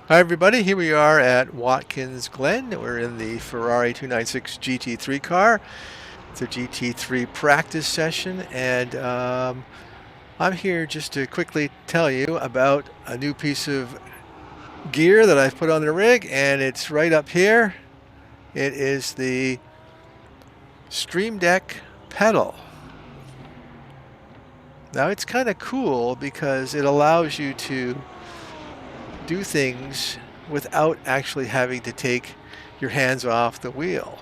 Hi everybody, here we are at Watkins Glen. We're in the Ferrari 296 GT3 car. It's a GT3 practice session, and I'm here just to quickly tell you about a new piece of gear that I've put on the rig, and it's right up here. It is the StreamDeck pedal. Now it's kind of cool because it allows you to do things without actually having to take your hands off the wheel.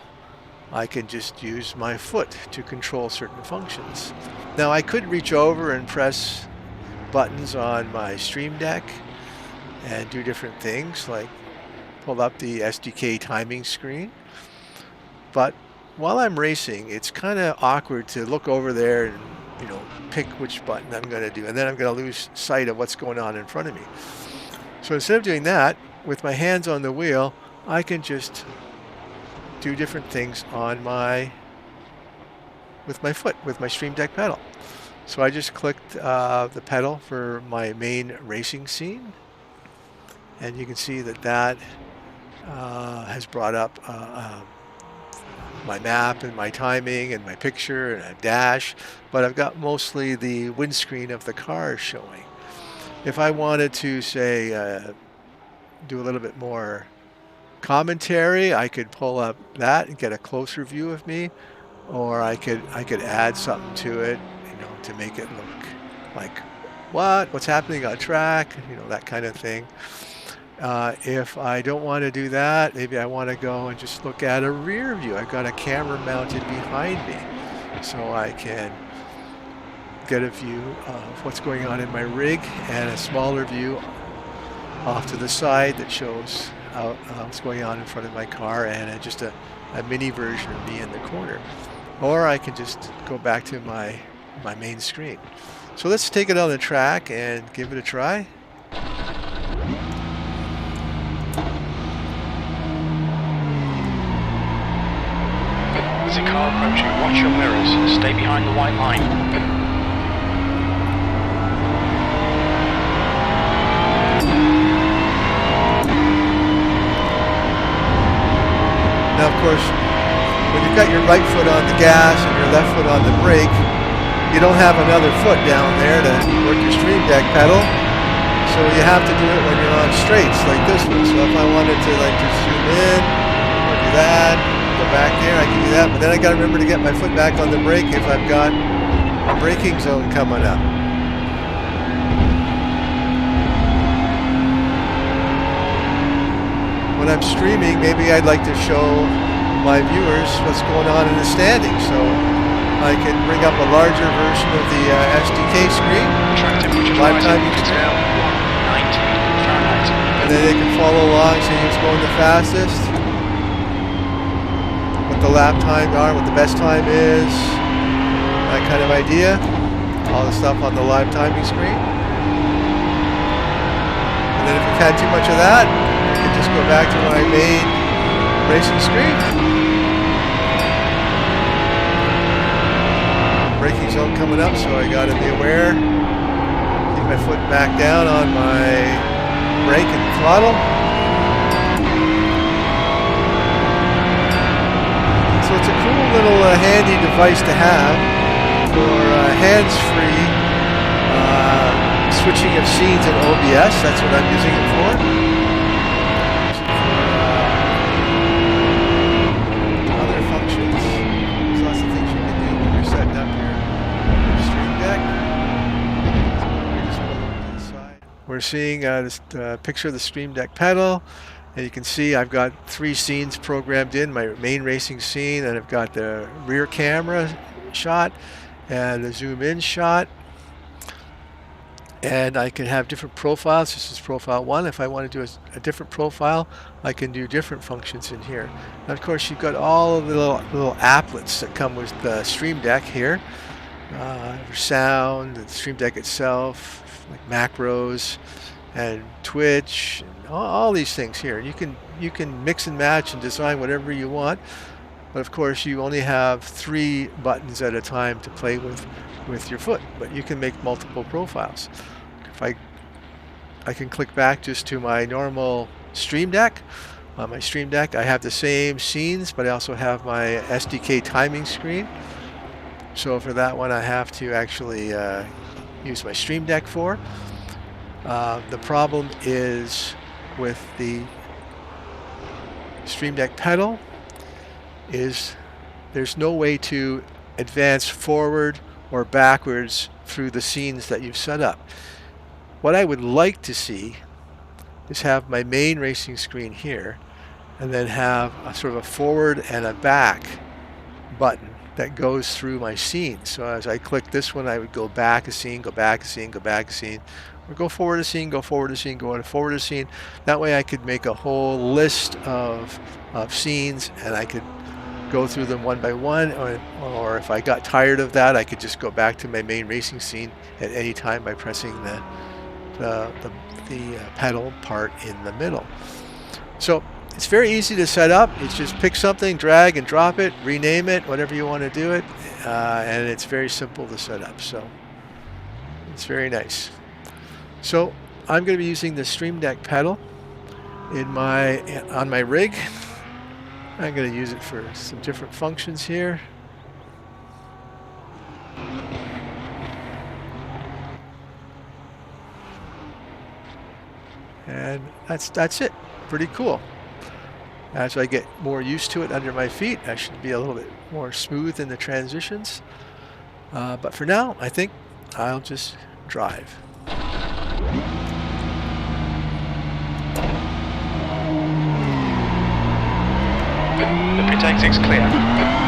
I can just use my foot to control certain functions. Now I could reach over and press buttons on my StreamDeck and do different things like pull up the SDK timing screen, but while I'm racing it's kind of awkward to look over there and pick which button I'm going to do, and then I'm going to lose sight of what's going on in front of me. So instead of doing that, with my hands on the wheel, I can just do different things on with my foot, with my StreamDeck pedal. So I just clicked the pedal for my main racing scene, and you can see that has brought up my map and my timing and my picture and a dash, but I've got mostly the windscreen of the car showing. If I wanted to, say, do a little bit more commentary, I could pull up that and get a closer view of me, or I could add something to it, to make it look like what's happening on track, that kind of thing. If I don't want to do that, maybe I want to go and just look at a rear view. I've got a camera mounted behind me, so I can get a view of what's going on in my rig, and a smaller view off to the side that shows what's going on in front of my car, and just a mini version of me in the corner. Or I can just go back to my main screen. So let's take it on the track and give it a try. There's a car approaching. Watch your mirrors. Stay behind the white line. Now, of course, when you've got your right foot on the gas and your left foot on the brake, you don't have another foot down there to work your StreamDeck pedal. So you have to do it when you're on straights like this one. So if I wanted to just zoom in or do that, go back there, I can do that. But then I got to remember to get my foot back on the brake if I've got a braking zone coming up. When I'm streaming, maybe I'd like to show my viewers what's going on in the standings. So I can bring up a larger version of the SDK screen, live timing screen, and then they can follow along, see who's going the fastest, what the lap times are, what the best time is, that kind of idea. All the stuff on the live timing screen. And then if you've had too much of that, just go back to my main racing screen. Braking zone coming up, so I got to be aware. Keep my foot back down on my brake and throttle. So it's a cool little handy device to have for hands-free switching of scenes in OBS. That's what I'm using it for. We're seeing this picture of the StreamDeck pedal, and you can see I've got 3 scenes programmed in, my main racing scene, and I've got the rear camera shot and the zoom in shot, and I can have different profiles. This is profile 1. If I want to do a different profile, I can do different functions in here. And of course you've got all of the little applets that come with the StreamDeck here, for sound, the StreamDeck itself, like macros and Twitch and all these things here. You can mix and match and design whatever you want, but of course you only have 3 buttons at a time to play with your foot, but you can make multiple profiles. If I I can click back just to my normal StreamDeck. On my StreamDeck, I have the same scenes, but I also have my SDK timing screen. So for that one, I have to actually use my StreamDeck for. The problem is with the StreamDeck pedal is there's no way to advance forward or backwards through the scenes that you've set up. What I would like to see is have my main racing screen here and then have a sort of a forward and a back button that goes through my scene. So as I click this one, I would go back a scene, go back a scene, go back a scene, or go forward a scene, go forward a scene, go forward a scene. That way I could make a whole list of scenes and I could go through them one by one, or if I got tired of that, I could just go back to my main racing scene at any time by pressing the pedal part in the middle. So it's very easy to set up. It's just pick something, drag and drop it, rename it, whatever you want to do it, and it's very simple to set up. So it's very nice. So I'm going to be using the StreamDeck pedal on my rig. I'm going to use it for some different functions here. And that's it. Pretty cool. As I get more used to it under my feet, I should be a little bit more smooth in the transitions. But for now, I think I'll just drive. The pit exit's clear.